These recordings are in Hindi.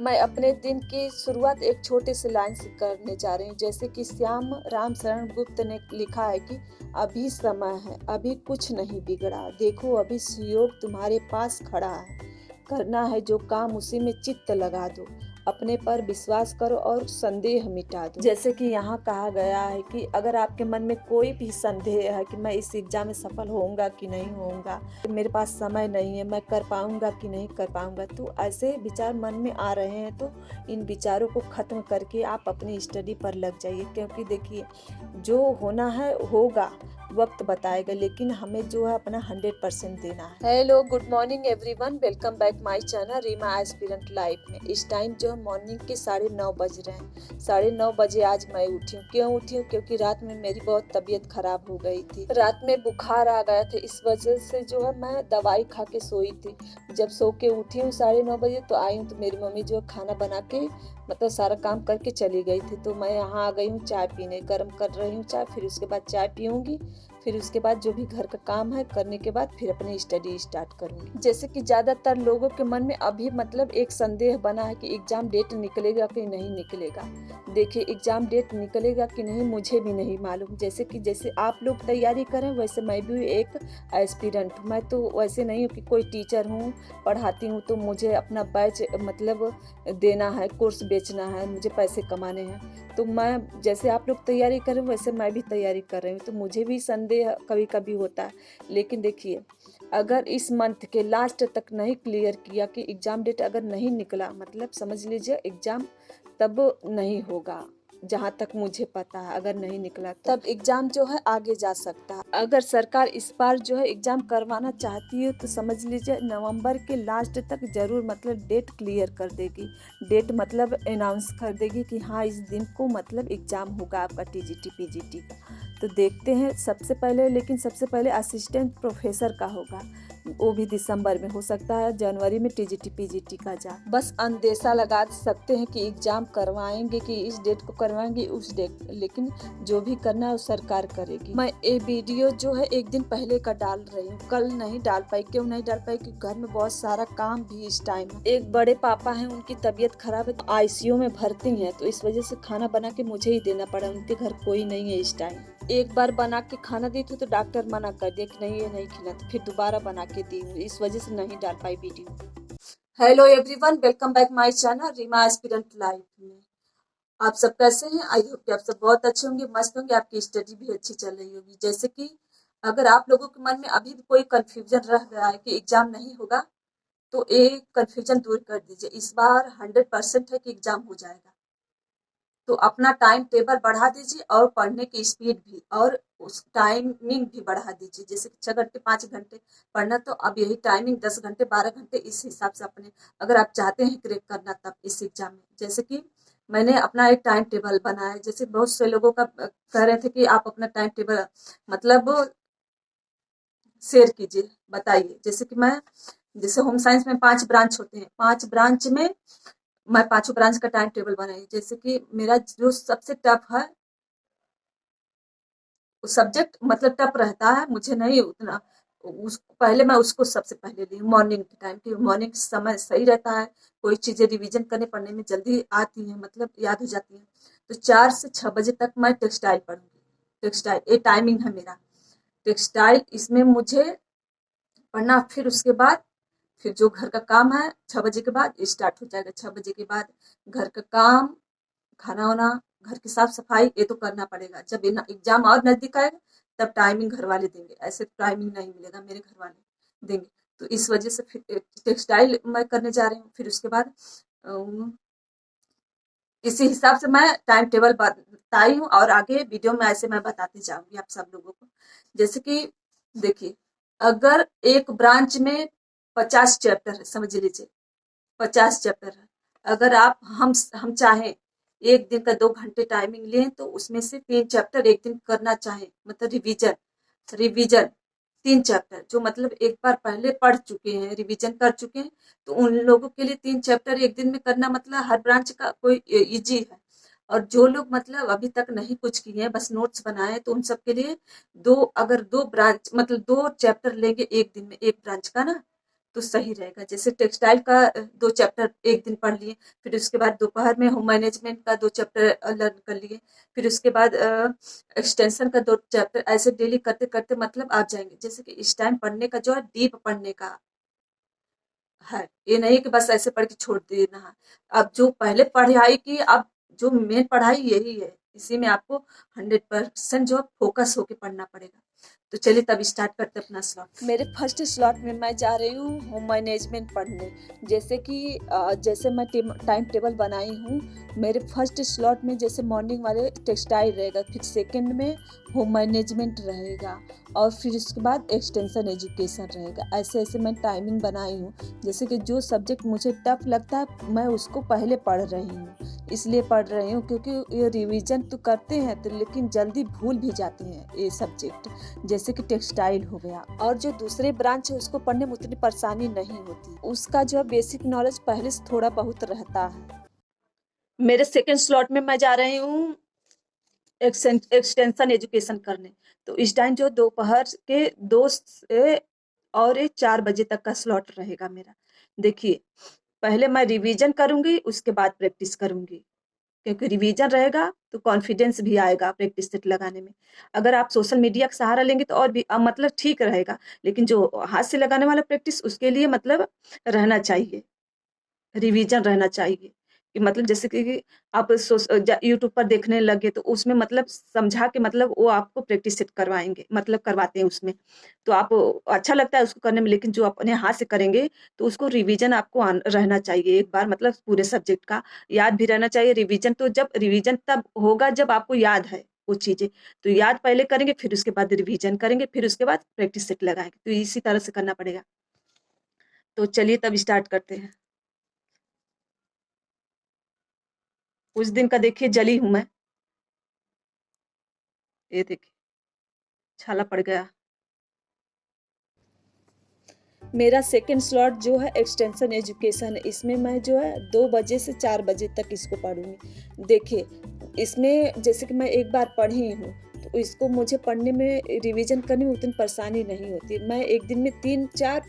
मैं अपने दिन की शुरुआत एक छोटे से लाइन से करने जा रही हूँ। जैसे कि श्याम राम शरण गुप्त ने लिखा है कि अभी समय है, अभी कुछ नहीं बिगड़ा, देखो अभी सुयोग तुम्हारे पास खड़ा है। करना है जो काम उसी में चित्त लगा दो, अपने पर विश्वास करो और संदेह मिटा दो। जैसे कि यहाँ कहा गया है कि अगर आपके मन में कोई भी संदेह है कि मैं इस एग्जाम में सफल होऊंगा कि नहीं होऊंगा, मेरे पास समय नहीं है, मैं कर पाऊंगा कि नहीं कर पाऊंगा, तो ऐसे विचार मन में आ रहे हैं तो इन विचारों को खत्म करके आप अपनी स्टडी पर लग जाइए। क्योंकि देखिए, जो होना है होगा, वक्त बताएगा, लेकिन हमें जो है अपना 100% देना है। Hello, good morning everyone, welcome back my channel Reema aspirant life में। इस टाइम जो है मॉर्निंग के 9:30 बज रहे हैं। 9:30 बजे आज मैं उठी हूँ। क्यों उठी हूँ? क्योंकि रात में मेरी बहुत तबीयत खराब हो गई थी। रात में बुखार आ गया था, इस वजह से जो है मैं दवाई खा के सोई थी। जब सो के उठी हूँ 9:30 बजे तो आई हूँ तो मेरी मम्मी जो है खाना बना के मतलब सारा काम करके चली गई थी। तो मैं यहाँ आ गई हूँ चाय पीने, गर्म कर रही हूँ चाय, फिर उसके बाद चाय पीऊँगी, फिर उसके बाद जो भी घर का काम है करने के बाद फिर अपनी स्टडी स्टार्ट करूँगी। जैसे कि ज़्यादातर लोगों के मन में अभी मतलब एक संदेह बना है कि एग्ज़ाम डेट निकलेगा कि नहीं निकलेगा। देखिए, एग्ज़ाम डेट निकलेगा कि नहीं मुझे भी नहीं मालूम। जैसे आप लोग तैयारी करें वैसे मैं भी एक एस्पिरेंट हूँ। मैं तो वैसे नहीं हूँ कि कोई टीचर हूँ, पढ़ाती हूँ तो मुझे अपना बैच मतलब देना है, कोर्स बेचना है, मुझे पैसे कमाने हैं। तो मैं जैसे आप लोग तैयारी कर रहे हो वैसे मैं भी तैयारी कर रही हूँ, तो मुझे भी संदेह कभी कभी होता है। लेकिन देखिए, अगर इस मंथ के लास्ट तक नहीं क्लियर किया कि एग्ज़ाम डेट अगर नहीं निकला, मतलब समझ लीजिए एग्ज़ाम तब नहीं होगा। जहाँ तक मुझे पता है, अगर नहीं निकला तब एग्ज़ाम जो है आगे जा सकता है। अगर सरकार इस बार जो है एग्ज़ाम करवाना चाहती है तो समझ लीजिए नवंबर के लास्ट तक ज़रूर मतलब डेट क्लियर कर देगी। डेट मतलब अनाउंस कर देगी कि हाँ इस दिन को मतलब एग्ज़ाम होगा आपका टीजीटी पीजीटी का। तो देखते हैं सबसे पहले, लेकिन सबसे पहले असिस्टेंट प्रोफेसर का होगा, वो भी दिसंबर में हो सकता है, जनवरी में टीजीटी पीजीटी का जा। बस अंदेशा लगा सकते हैं कि एग्ज़ाम करवाएंगे, कि इस डेट को करवाएंगे उस डेट, लेकिन जो भी करना है वो सरकार करेगी। मैं ये वीडियो जो है एक दिन पहले का डाल रही हूँ, कल नहीं डाल पाई। क्यों नहीं डाल पाई? क्योंकि घर में बहुत सारा काम भी इस टाइम है। एक बड़े पापा हैं, उनकी तबीयत खराब है तो आईसीयू में भर्ती हैं, तो इस वजह से खाना बना के मुझे ही देना पड़ा। उनके घर कोई नहीं है इस टाइम। एक बार बना के खाना दी थी तो डॉक्टर मना कर दिया कि नहीं ये नहीं खिलाते, फिर दोबारा बना के दी, इस वजह से नहीं डाल पाई video. Hello everyone, welcome back my channel Reema aspirant life में। आप सब कैसे हैं? आई होप कि आप सब बहुत अच्छे होंगे, मस्त होंगे, आपकी स्टडी भी अच्छी चल रही होगी। जैसे कि अगर आप लोगों के मन में अभी भी कोई कंफ्यूजन रह गया है कि एग्जाम नहीं होगा, तो ये कंफ्यूजन दूर कर दीजिए। इस बार 100% है कि एग्जाम हो जाएगा। तो अपना टाइम टेबल बढ़ा दीजिए और पढ़ने की स्पीड भी और उस टाइमिंग भी बढ़ा दीजिए। जैसे कि 6 घंटे 5 घंटे पढ़ना, तो अब यही टाइमिंग 10 घंटे 12 घंटे इस हिसाब से अपने, अगर आप चाहते हैं क्रैक करना तब इस एग्जाम में। जैसे कि मैंने अपना एक टाइम टेबल बनाया है। जैसे बहुत से लोगों का कह रहे थे कि आप अपना टाइम टेबल मतलब शेयर कीजिए, बताइए। जैसे कि मैं, जैसे होम साइंस में 5 ब्रांच होते हैं, 5 ब्रांच में मैं पांचों ब्रांच का टाइम टेबल बनाई। जैसे कि मेरा जो सबसे टफ है सब्जेक्ट, मतलब टफ रहता है, मुझे नहीं उतना, उस पहले मैं उसको सबसे पहले ली मॉर्निंग के टाइम की। मॉर्निंग समय सही रहता है, कोई चीजें रिवीजन करने पढ़ने में जल्दी आती हैं, मतलब याद हो जाती हैं। तो 4 से 6 बजे तक मैं टेक्सटाइल पढ़ूंगी। टेक्सटाइल ये टाइमिंग है मेरा। टेक्सटाइल इसमें मुझे पढ़ना, फिर उसके बाद फिर जो घर का काम है 6 बजे के बाद स्टार्ट हो जाएगा। 6 बजे के बाद घर का काम, खाना वाना, घर की साफ सफाई, ये तो करना पड़ेगा। जब एग्जाम और नजदीक आएगा तब टाइमिंग घर वाले देंगे, ऐसे टाइमिंग नहीं मिलेगा, मेरे घर वाले देंगे। तो इस वजह से फिर टेक्सटाइल मैं करने जा रही हूँ। फिर उसके बाद इसी हिसाब से मैं टाइम टेबल बताई हूँ और आगे वीडियो में ऐसे मैं बताती जाऊंगी आप सब लोगों को। जैसे कि देखिए, अगर एक ब्रांच में 50 चैप्टर है, समझ लीजिए 50 चैप्टर है। अगर आप हम चाहें एक दिन का 2 घंटे टाइमिंग लें तो उसमें से 3 चैप्टर एक दिन करना चाहें, मतलब रिवीजन। रिवीजन 3 चैप्टर जो मतलब एक बार पहले पढ़ चुके हैं, रिवीजन कर चुके हैं, तो उन लोगों के लिए 3 चैप्टर एक दिन में करना मतलब हर ब्रांच का कोई इजी है। और जो लोग मतलब अभी तक नहीं कुछ किए हैं, बस नोट्स बनाए, तो उन सब के लिए अगर 2 ब्रांच मतलब 2 चैप्टर लेंगे एक दिन में, एक ब्रांच का ना, तो सही रहेगा। जैसे टेक्सटाइल का 2 चैप्टर एक दिन पढ़ लिए, फिर उसके बाद दोपहर में होम मैनेजमेंट का 2 चैप्टर लर्न कर लिए, फिर उसके बाद एक्सटेंशन का 2 चैप्टर, ऐसे डेली करते-करते मतलब आप जाएँगे। जैसे कि इस टाइम पढ़ने का जो है डीप पढ़ने का है, ये नहीं कि बस ऐसे पढ़ के छोड़ देना है। अब जो पहले पढ़ाई की, अब जो मेन पढ़ाई यही है, इसी में आपको 100% जो है फोकस होके पढ़ना पड़ेगा। तो चलिए तब स्टार्ट करते हैं अपना स्लॉट। मेरे फर्स्ट स्लॉट में मैं जा रही हूँ होम मैनेजमेंट पढ़ने। जैसे कि जैसे मैं टाइम टेबल बनाई हूँ, मेरे फर्स्ट स्लॉट में जैसे मॉर्निंग वाले टेक्सटाइल रहेगा, फिर सेकंड में होम मैनेजमेंट रहेगा, और फिर उसके बाद एक्सटेंशन एजुकेशन रहेगा। ऐसे ऐसे मैं टाइमिंग बनाई हूँ। जैसे कि जो सब्जेक्ट मुझे टफ लगता है मैं उसको पहले पढ़ रही हूँ, इसलिए पढ़ रही हूँ क्योंकि ये रिवीजन तो करते हैं तो लेकिन जल्दी भूल भी जाते हैं ये सब्जेक्ट, जैसे कि टेक्सटाइल हो गया। और जो दूसरे ब्रांच है उसको पढ़ने में उतनी परेशानी नहीं होती, उसका जो है बेसिक नॉलेज पहले से थोड़ा बहुत रहता है। मेरे सेकेंड स्लॉट में मैं जा रही हूँ एक्सटेंशन एजुकेशन करने। तो इस टाइम जो दोपहर के 2 से और 4 बजे तक का स्लॉट रहेगा मेरा। देखिए, पहले मैं रिवीजन करूँगी, उसके बाद प्रैक्टिस करूँगी, क्योंकि रिवीजन रहेगा तो कॉन्फिडेंस भी आएगा प्रैक्टिस सेट लगाने में। अगर आप सोशल मीडिया का सहारा लेंगे तो और भी मतलब ठीक रहेगा, लेकिन जो हाथ से लगाने वाला प्रैक्टिस उसके लिए मतलब रहना चाहिए, रिवीजन रहना चाहिए। कि मतलब जैसे कि आप यूट्यूब पर देखने लगे तो उसमें मतलब समझा के मतलब वो आपको प्रैक्टिस सेट करवाएँगे, मतलब करवाते हैं उसमें। तो आप अच्छा लगता है उसको करने में, लेकिन जो अपने हाथ से करेंगे तो उसको रिवीजन आपको रहना चाहिए एक बार, मतलब पूरे सब्जेक्ट का याद भी रहना चाहिए। रिवीजन तब होगा जब आपको याद है वो चीज़ें। तो याद पहले करेंगे, फिर उसके बाद रिवीजन करेंगे, फिर उसके बाद प्रैक्टिस सेट लगाएँगे। तो इसी तरह से करना पड़ेगा। तो चलिए तब स्टार्ट करते हैं। उस दिन का देखिए जली हूँ मैं। ये देखिए, छाला पड़ गया। मेरा सेकंड स्लॉट जो है एक्सटेंशन एजुकेशन है, इसमें मैं जो है 2 बजे से 4 बजे तक इसको पढ़ूँगी। देखिए, इसमें जैसे कि मैं एक बार पढ़ी हूँ, तो इसको मुझे पढ़ने में रिवीजन करने में उतनी परेशानी नहीं होती। मैं एक दिन में 3-4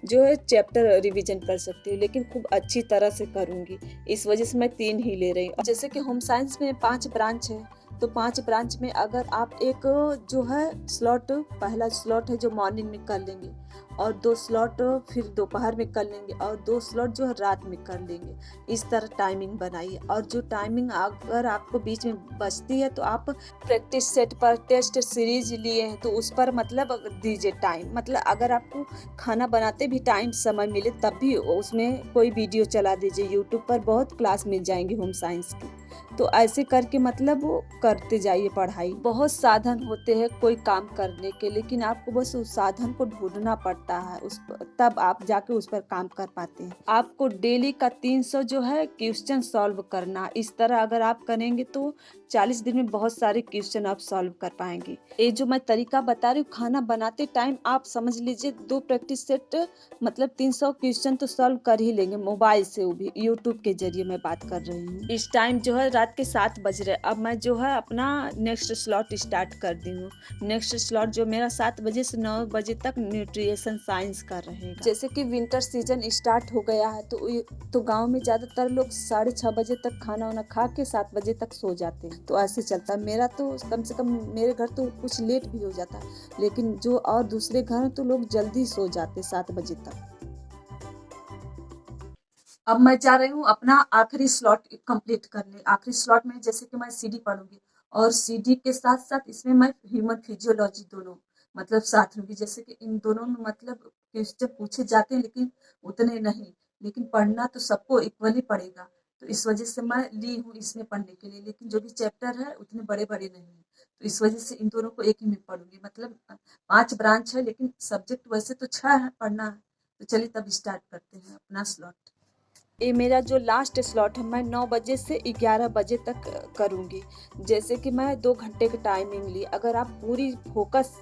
जो है चैप्टर रिवीजन कर सकती हूँ, लेकिन खूब अच्छी तरह से करूँगी। इस वजह से मैं 3 ही ले रही हूँ। जैसे कि होम साइंस में 5 ब्रांच है, तो 5 ब्रांच में अगर आप एक जो है स्लॉट, पहला स्लॉट है जो मॉर्निंग में कर लेंगे, और 2 स्लॉट फिर दोपहर में कर लेंगे, और 2 स्लॉट जो है रात में कर लेंगे। इस तरह टाइमिंग बनाइए, और जो टाइमिंग अगर आपको बीच में बचती है तो आप प्रैक्टिस सेट पर टेस्ट सीरीज लिए हैं तो उस पर मतलब दीजिए टाइम। मतलब अगर आपको खाना बनाते भी टाइम समय मिले तब भी उसमें कोई वीडियो चला दीजिए, यूट्यूब पर बहुत क्लास मिल जाएंगी होम साइंस की। तो ऐसे करके मतलब वो करते जाइए पढ़ाई। बहुत साधन होते हैं कोई काम करने के, लेकिन आपको बस उस साधन को ढूंढना पड़ता है, तब आप जाके उस पर काम कर पाते हैं। आपको डेली का 300 जो है क्वेश्चन सॉल्व करना, इस तरह अगर आप करेंगे तो 40 दिन में बहुत सारे क्वेश्चन आप सॉल्व कर पाएंगे। ये जो मैं तरीका बता रही हूँ खाना बनाते टाइम, आप समझ लीजिए 2 प्रैक्टिस सेट मतलब 300 क्वेश्चन तो सॉल्व कर ही लेंगे मोबाइल से, वो भी यूट्यूब के जरिए मैं बात कर रही हूँ। इस टाइम जो है रात के 7 बज रहे। अब मैं जो है अपना नेक्स्ट स्लॉट स्टार्ट कर दी हूँ। नेक्स्ट स्लॉट जो मेरा 7 बजे से 9 बजे तक न्यूट्रिशन साइंस का रहेगा। जैसे कि विंटर सीजन स्टार्ट हो गया है तो गांव में ज़्यादातर लोग 6:30 बजे तक खाना वाना खा के 7 बजे तक सो जाते हैं। तो ऐसे चलता है। मेरा तो कम से कम मेरे घर तो कुछ लेट भी हो जाता है, लेकिन जो और दूसरे घर तो लोग जल्दी सो जाते 7 बजे तक। अब मैं जा रही हूँ अपना आखिरी स्लॉट कंप्लीट करने। आखिरी स्लॉट में जैसे कि मैं सीडी पढ़ूंगी, और सीडी के साथ साथ इसमें मैं ह्यूमन फिजियोलॉजी दोनों मतलब साथ लूंगी। जैसे कि इन दोनों में मतलब क्वेश्चन पूछे जाते हैं, लेकिन उतने नहीं, लेकिन पढ़ना तो सबको इक्वली पड़ेगा। तो इस वजह से मैं ली हूँ इसमें पढ़ने के लिए, लेकिन जो भी चैप्टर है उतने बड़े बड़े नहीं है, तो इस वजह से इन दोनों को एक ही में पढ़ूंगी। मतलब 5 ब्रांच है, लेकिन सब्जेक्ट वैसे तो 6 है पढ़ना है। तो चलिए तब स्टार्ट करते हैं अपना स्लॉट। ये मेरा जो लास्ट स्लॉट है मैं 9 बजे से 11 बजे तक करूँगी। जैसे कि मैं 2 घंटे की टाइमिंग ली, अगर आप पूरी फ़ोकस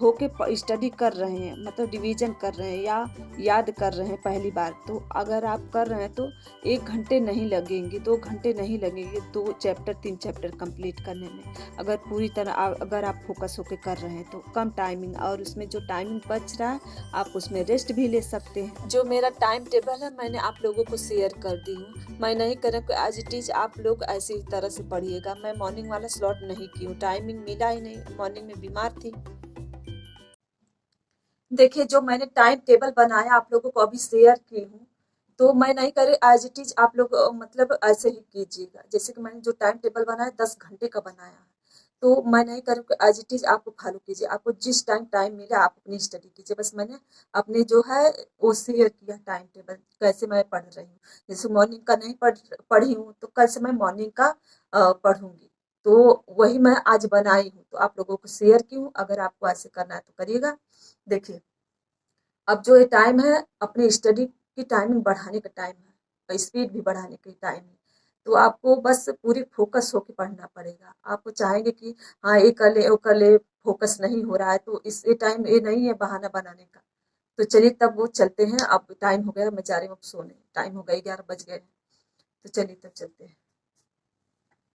होके स्टडी कर रहे हैं, मतलब रिवीजन कर रहे हैं या याद कर रहे हैं पहली बार, तो अगर आप कर रहे हैं तो 1 घंटे नहीं लगेंगे, 2 घंटे नहीं लगेंगे 2 चैप्टर 3 चैप्टर कंप्लीट करने में। अगर पूरी तरह अगर आप फ़ोकस होके कर रहे हैं तो कम टाइमिंग, और उसमें जो टाइमिंग बच रहा है आप उसमें रेस्ट भी ले सकते हैं। जो मेरा टाइम टेबल है मैंने आप लोगों को शेयर कर दी हूँ। मैं नहीं कर रहा एज इट इज़ आप लोग ऐसी तरह से पढ़िएगा। मैं मॉर्निंग वाला स्लॉट नहीं की हूँ, टाइमिंग मिला ही नहीं, मॉर्निंग में बीमार थी। देखिए जो मैंने टाइम टेबल बनाया आप लोगों को अभी शेयर की हूँ, तो मैं नहीं कर रही एज इट इज़ आप लोग मतलब ऐसे ही कीजिएगा। जैसे कि मैंने जो टाइम टेबल बनाया 10 घंटे का बनाया है, तो मैं नहीं कर रही एज इट इज़ आपको फॉलो कीजिए। आपको जिस टाइम टाइम मिला आप अपनी स्टडी कीजिए। बस मैंने अपने जो है वो शेयर किया टाइम टेबल कैसे मैं पढ़ रही हूँ। जैसे मॉर्निंग का नहीं पढ़ी हूँ तो कल से मैं मॉर्निंग का पढ़ूँगी। तो वही मैं आज बनाई हूँ, तो आप लोगों को शेयर की हूँ। अगर आपको ऐसे करना है तो करिएगा। देखिए अब जो ये टाइम है अपनी स्टडी की टाइमिंग बढ़ाने का टाइम है, स्पीड भी बढ़ाने की टाइम है। तो आपको बस पूरी फोकस होके पढ़ना पड़ेगा। आप चाहेंगे कि हाँ ये कर ले वो कर ले, फोकस नहीं हो रहा है तो इस ये टाइम ये नहीं है बहाना बनाने का। तो चलिए तब वो चलते हैं। अब टाइम हो गया, मैं जा रही हूँ अब सोने, टाइम हो गया 11 बज गए। तो चलिए तब चलते हैं।